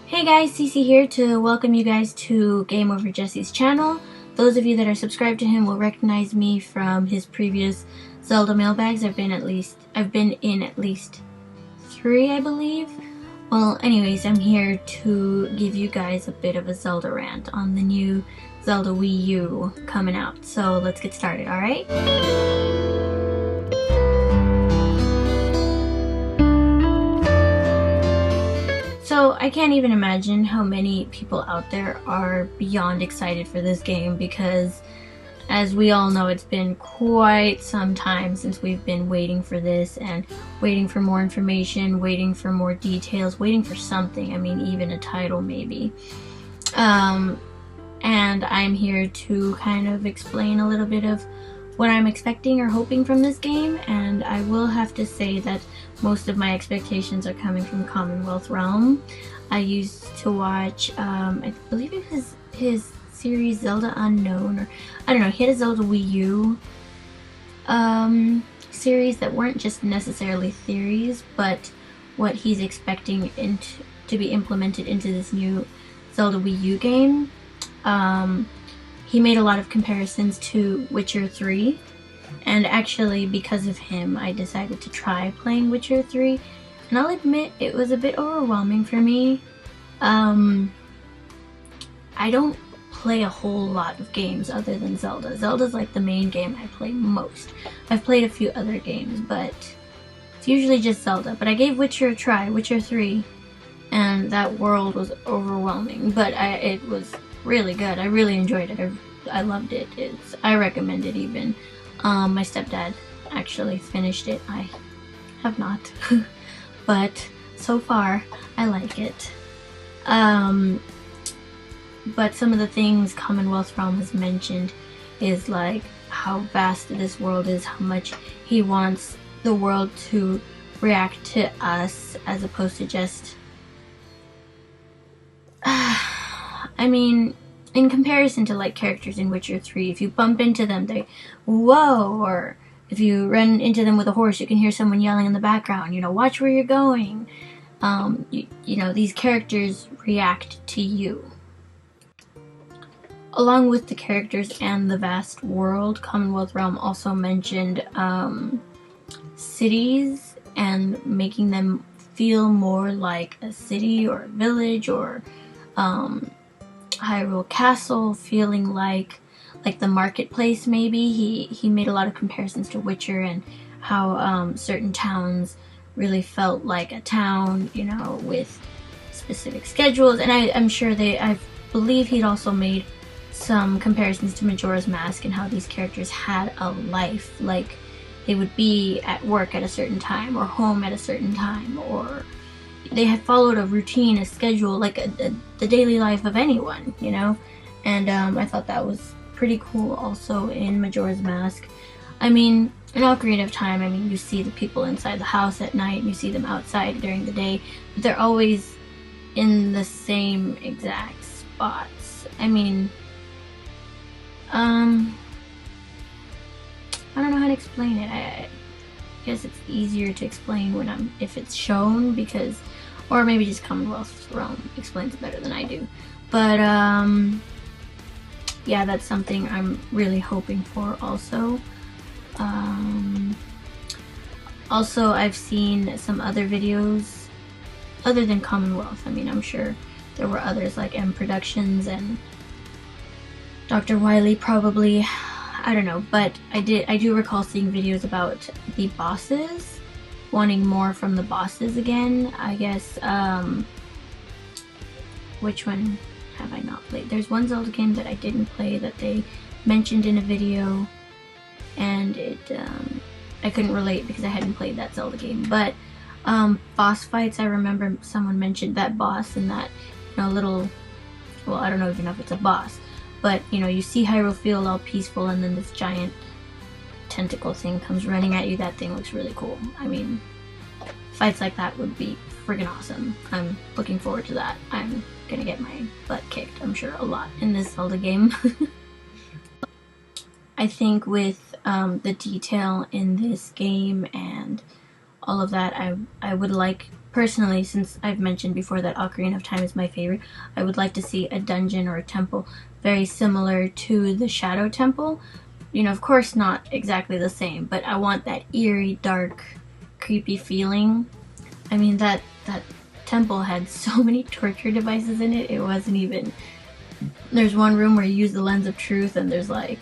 Hey guys, Cece here to welcome you guys to Game Over Jesse's channel. Those of you that are subscribed to him will recognize me from his previous Zelda mailbags. I've been in at least 3, I believe. Well, anyways, I'm here to give you guys a bit of a Zelda rant on the new Zelda Wii U coming out. So let's get started, alright? So I can't even imagine how many people out there are beyond excited for this game because, as we all know, it's been quite some time since we've been waiting for this and waiting for more information, waiting for more details, waiting for something. I mean, even a title maybe. And I'm here to kind of explain a little bit of what I'm expecting or hoping from this game, and I will have to say that most of my expectations are coming from Commonwealth Realm. I used to watch, I believe it was his series Zelda Unknown, or I don't know, he had a Zelda Wii U series that weren't just necessarily theories, but what he's expecting to be implemented into this new Zelda Wii U game. He made a lot of comparisons to Witcher 3, and actually because of him I decided to try playing Witcher 3, and I'll admit it was a bit overwhelming for me. I don't play a whole lot of games other than Zelda. Zelda's like the main game I play most. I've played a few other games, but it's usually just Zelda. But I gave Witcher a try, Witcher 3, and that world was overwhelming, but it was really good. I really enjoyed it. I loved it. I recommend it even. My stepdad actually finished it. I have not. But so far, I like it. But some of the things Commonwealth Realm has mentioned is like how vast this world is, how much he wants the world to react to us as opposed to just I mean, in comparison to like characters in Witcher 3, if you bump into them, they whoa, or if you run into them with a horse, you can hear someone yelling in the background, you know, watch where you're going. You know, these characters react to you. Along with the characters and the vast world, Commonwealth Realm also mentioned cities and making them feel more like a city or a village or Hyrule Castle, feeling like the marketplace maybe. He made a lot of comparisons to Witcher and how certain towns really felt like a town, you know, with specific schedules. And I'm sure I believe he'd also made some comparisons to Majora's Mask and how these characters had a life, like they would be at work at a certain time or home at a certain time, or they had followed a routine, a schedule, like the daily life of anyone, you know? And I thought that was pretty cool also in Majora's Mask. I mean, in Ocarina of Time, I mean, you see the people inside the house at night, and you see them outside during the day, but they're always in the same exact spots. I mean, I don't know how to explain it. I guess it's easier to explain if it's shown, because, or maybe just Commonwealth Realm explains it better than I do. But yeah, that's something I'm really hoping for also. Also, I've seen some other videos other than Commonwealth. I mean, I'm sure there were others like M Productions and Dr. Wily probably. I don't know, but I do recall seeing videos about the bosses, wanting more from the bosses again. I guess, which one have I not played? There's one Zelda game that I didn't play that they mentioned in a video, and I couldn't relate because I hadn't played that Zelda game. But boss fights, I remember someone mentioned that boss and that, you know, little, well, I don't know even know if it's a boss, but, you know, you see Hyrule Field all peaceful, and then this giant tentacle thing comes running at you. That thing looks really cool. I mean, fights like that would be friggin' awesome. I'm looking forward to that. I'm gonna get my butt kicked, I'm sure, a lot in this Zelda game. I think with the detail in this game and all of that, I would like personally, since I've mentioned before that Ocarina of Time is my favorite, I would like to see a dungeon or a temple very similar to the Shadow Temple. You know, of course not exactly the same, but I want that eerie, dark, creepy feeling. I mean, that temple had so many torture devices in it, it wasn't even... There's one room where you use the lens of truth, and there's like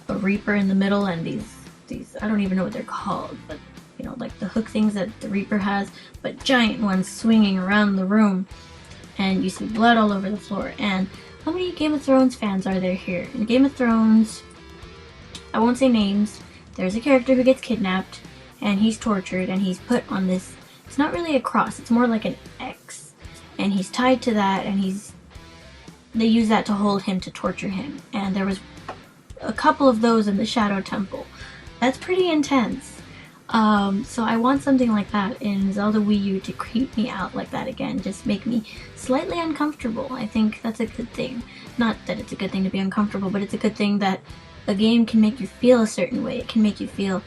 a reaper in the middle, and these I don't even know what they're called, but you know, like the hook things that the reaper has, but giant ones swinging around the room, and you see blood all over the floor. And how many Game of Thrones fans are there here? In Game of Thrones, I won't say names, there's a character who gets kidnapped, and he's tortured, and he's put on this, it's not really a cross, it's more like an X, and he's tied to that, and they use that to hold him, to torture him. And there was a couple of those in the Shadow Temple. That's pretty intense. So I want something like that in Zelda Wii U to creep me out like that again, just make me slightly uncomfortable. I think that's a good thing. Not that it's a good thing to be uncomfortable, but it's a good thing that a game can make you feel a certain way. It can make you feel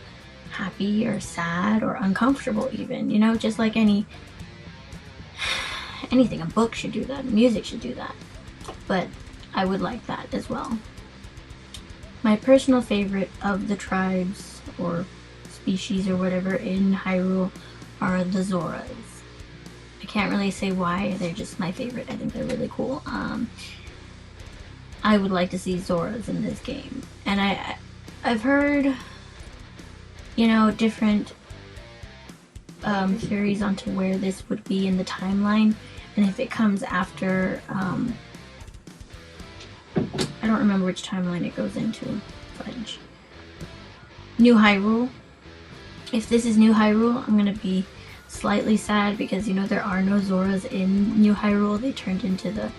happy or sad or uncomfortable even, you know, just like anything. A book should do that, music should do that. But I would like that as well. My personal favorite of the tribes or species or whatever in Hyrule are the Zoras. I can't really say why, they're just my favorite. I think they're really cool. I would like to see Zoras in this game. And I've heard, you know, different theories onto where this would be in the timeline, and if it comes after, I don't remember which timeline it goes into. Fudge. New Hyrule. If this is New Hyrule, I'm gonna be slightly sad because, you know, there are no Zoras in New Hyrule. They turned into the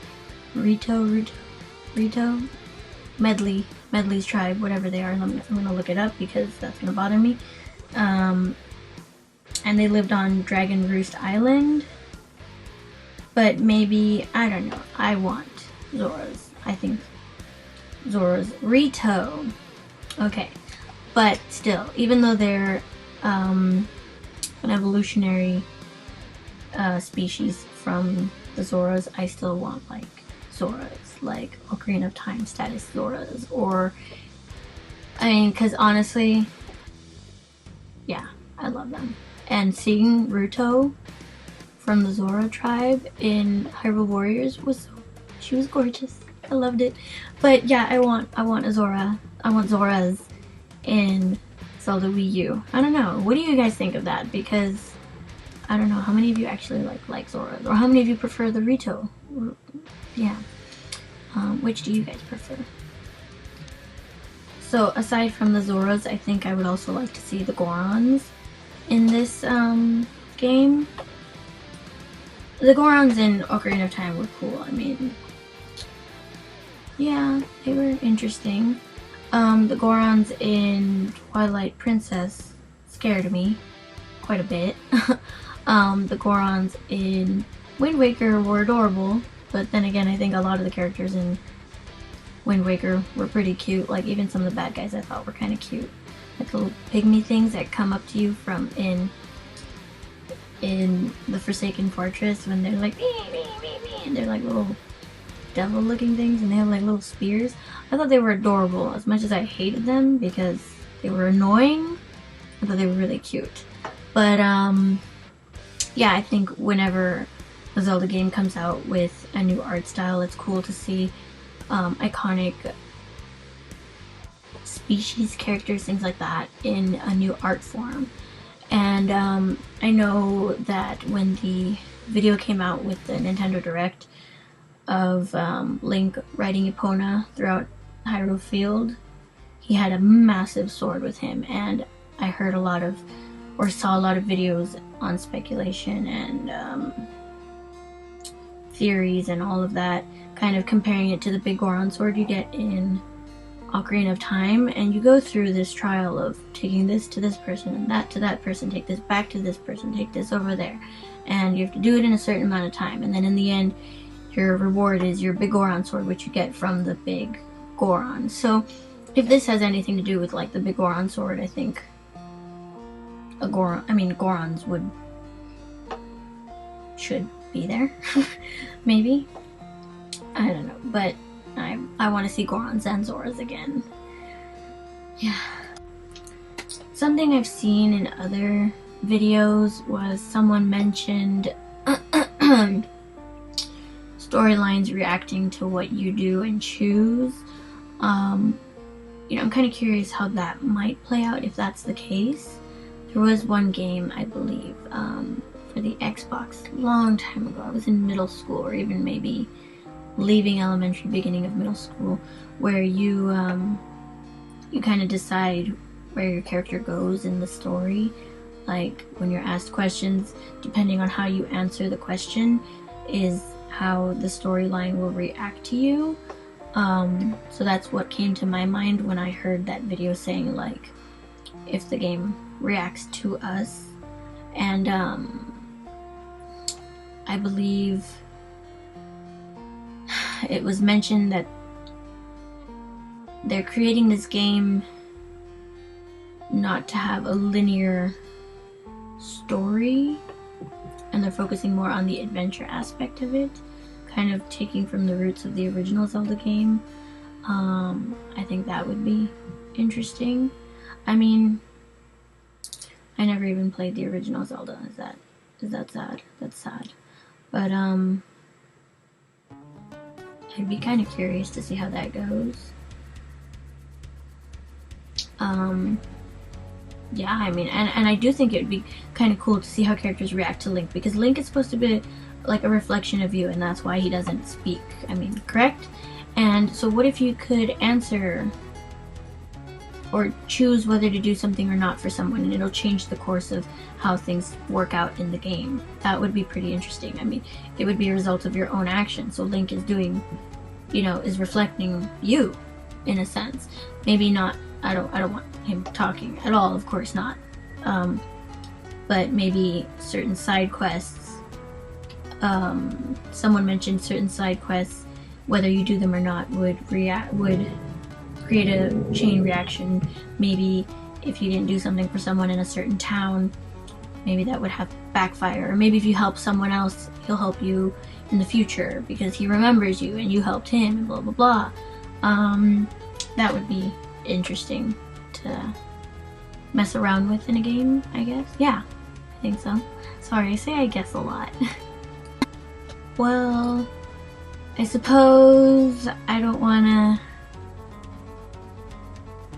Medley's tribe, whatever they are. I'm gonna look it up because that's gonna bother me. And they lived on Dragon Roost Island. But maybe, I don't know, I want Zoras. I think Zora's Rito. Okay, but still, even though they're an evolutionary species from the Zoras, I still want like Zoras, like Ocarina of Time status Zoras, or I mean, because honestly, yeah, I love them. And seeing Ruto from the Zora tribe in Hyrule Warriors she was gorgeous. I loved it. But yeah, I want a Zora. I want Zoras in Zelda Wii U. I don't know. What do you guys think of that? Because I don't know how many of you actually like Zoras, or how many of you prefer the Rito? Yeah. Which do you guys prefer? So aside from the Zoras, I think I would also like to see the Gorons in this game. The Gorons in Ocarina of Time were cool. I mean, yeah, they were interesting. The Gorons in Twilight Princess scared me quite a bit. The Gorons in Wind Waker were adorable, but then again, I think a lot of the characters in Wind Waker were pretty cute. Like, even some of the bad guys I thought were kind of cute. Like little pygmy things that come up to you from in the Forsaken Fortress when they're like, me, and they're like little devil looking things, and they have like little spears. I thought they were adorable. As much as I hated them because they were annoying, I thought they were really cute. But yeah, I think whenever a Zelda game comes out with a new art style, it's cool to see iconic species, characters, things like that in a new art form. And I know that when the video came out with the Nintendo Direct of Link riding Epona throughout Hyrule Field, he had a massive sword with him, and I heard saw a lot of videos on speculation and theories and all of that, kind of comparing it to the big Goron sword you get in Ocarina of Time, and you go through this trial of taking this to this person and that to that person, take this back to this person, take this over there, and you have to do it in a certain amount of time, and then in the end your reward is your big Goron sword, which you get from the big Goron. So if this has anything to do with like the big Goron sword, I think Gorons would should be there. Maybe. I don't know, but I want to see Gorons and Zoras again. Yeah. Something I've seen in other videos was someone mentioned storylines reacting to what you do and choose. You know, I'm kind of curious how that might play out if that's the case. There was one game, I believe, for the Xbox a long time ago. I was in middle school, or even maybe leaving elementary, beginning of middle school, where you kind of decide where your character goes in the story. Like, when you're asked questions, depending on how you answer the question is how the storyline will react to you. So that's what came to my mind when I heard that video saying, like, if the game reacts to us. And I believe it was mentioned that they're creating this game not to have a linear story, and they're focusing more on the adventure aspect of it, kind of taking from the roots of the original Zelda game. I think that would be interesting. I mean, I never even played the original Zelda. Is that sad? That's sad. But I'd be kind of curious to see how that goes. Yeah, I mean, and I do think it would be kind of cool to see how characters react to Link, because Link is supposed to be like a reflection of you, and that's why he doesn't speak. I mean, correct? And so what if you could answer or choose whether to do something or not for someone, and it'll change the course of how things work out in the game? That would be pretty interesting. I mean, it would be a result of your own action. So Link is doing, you know, is reflecting you in a sense. Maybe not, I don't want him talking at all, of course not. But maybe certain side quests, someone mentioned certain side quests, whether you do them or not, would create a chain reaction. Maybe if you didn't do something for someone in a certain town, maybe that would have backfire. Or maybe if you help someone else, he'll help you in the future because he remembers you and you helped him, and blah blah blah. That would be interesting to mess around with in a game, I guess. Yeah, I think so. Sorry, I say I guess a lot. Well, I suppose I don't want to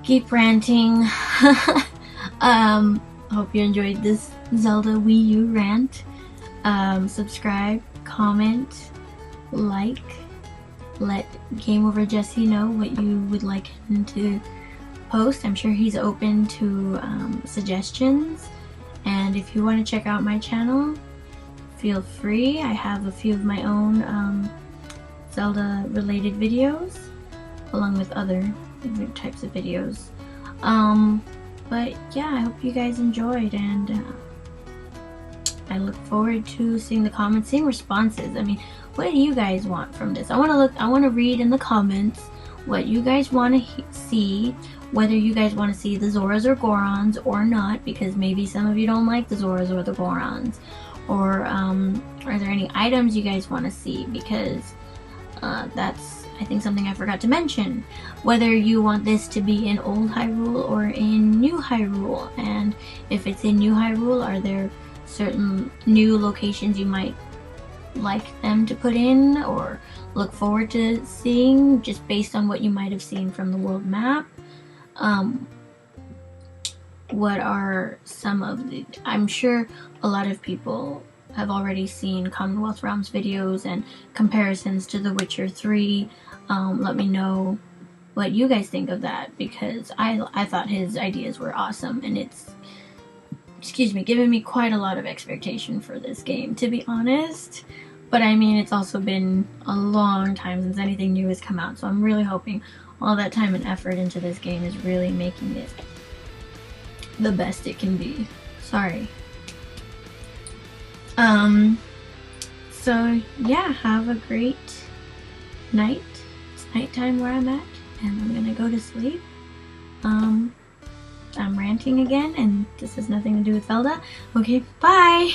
keep ranting. Hope you enjoyed this Zelda Wii U rant. Subscribe, comment, like, let Game Over Jesse know what you would like him to post. I'm sure he's open to suggestions. And if you want to check out my channel, feel free. I have a few of my own Zelda related videos, along with other types of videos. But yeah, I hope you guys enjoyed, and I look forward to seeing the comments, seeing responses. I mean, what do you guys want from this? I want to read in the comments what you guys want to see, whether you guys want to see the Zoras or Gorons or not, because maybe some of you don't like the Zoras or the Gorons. Or are there any items you guys want to see? Because that's, I think, something I forgot to mention. Whether you want this to be in Old Hyrule or in New Hyrule. And if it's in New Hyrule, are there certain new locations you might like them to put in or look forward to seeing, just based on what you might have seen from the world map? What are some of the... I'm sure a lot of people have already seen Commonwealth Realms videos and comparisons to The Witcher 3. Let me know what you guys think of that, because I thought his ideas were awesome, and it's, excuse me, given me quite a lot of expectation for this game, to be honest. But I mean, it's also been a long time since anything new has come out, so I'm really hoping all that time and effort into this game is really making it the best it can be. Sorry. So yeah, have a great night. It's nighttime where I'm at, and I'm gonna go to sleep. I'm ranting again, and this has nothing to do with Zelda. Okay, bye!